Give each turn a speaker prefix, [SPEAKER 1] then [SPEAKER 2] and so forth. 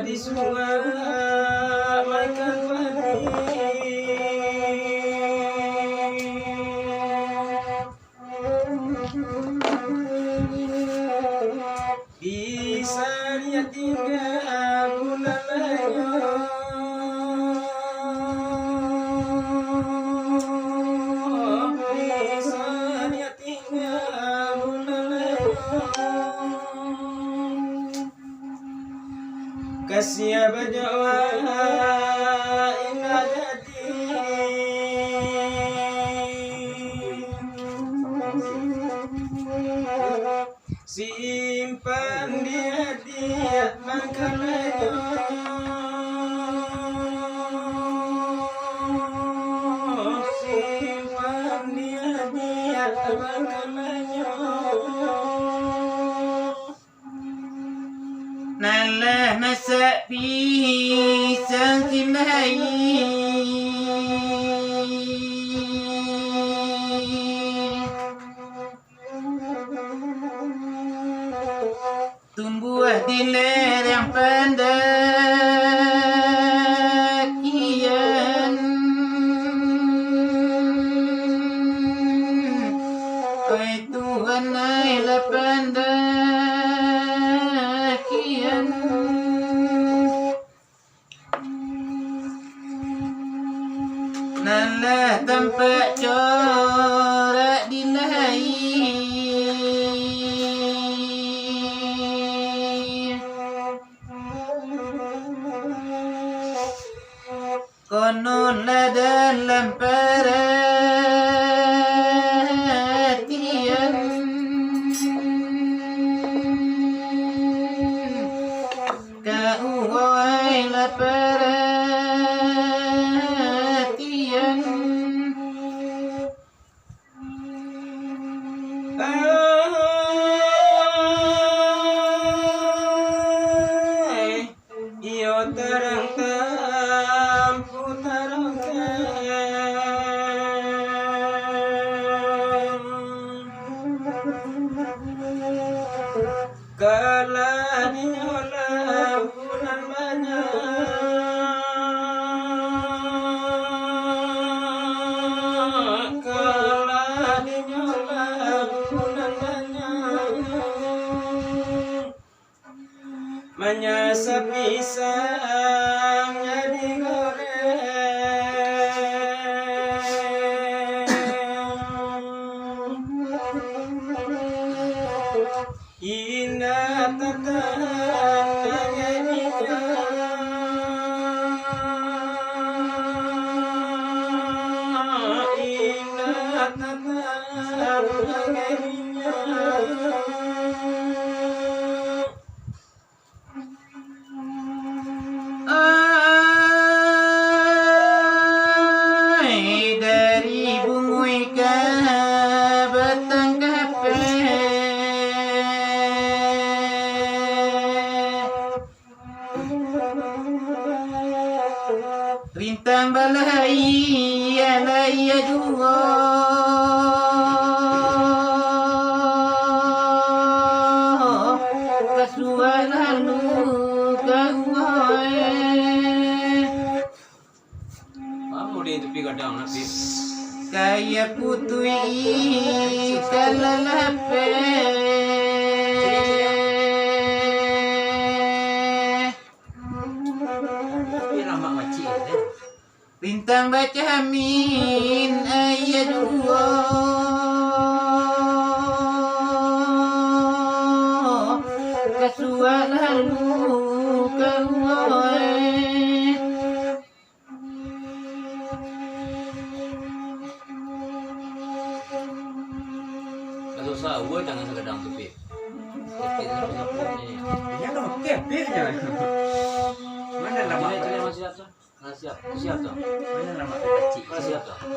[SPEAKER 1] di sungai makan bisa dia tinggal bulan bisa dia tinggal bulan kasih berdoa ingat hati simpan di hati mangkalanya simpan di hati mangkalanya nalah masak pisang timai tumbuh di lereng pendakian oi Tuhan ailah pendakian nalah tempat corak di kononlah dalam perhatian kau ailah perhatian iyo terang kala dinyola bulan banyak kala dinyola bulan banyak menyasap pisang indah tatahannya indah tatahannya dari bungui ke batang kape rintang balai alaya juga kasuan halu kawai kamu di tepi kadang nabi kaya putui kalalape bintang baca amin ayat dua kasual halu kawai kalau sahur jangan sekedang tepi tepi terus ngapurnya ya dong tepi aja mana lama masih siap tuh? Mana nama kecil? Siap tuh.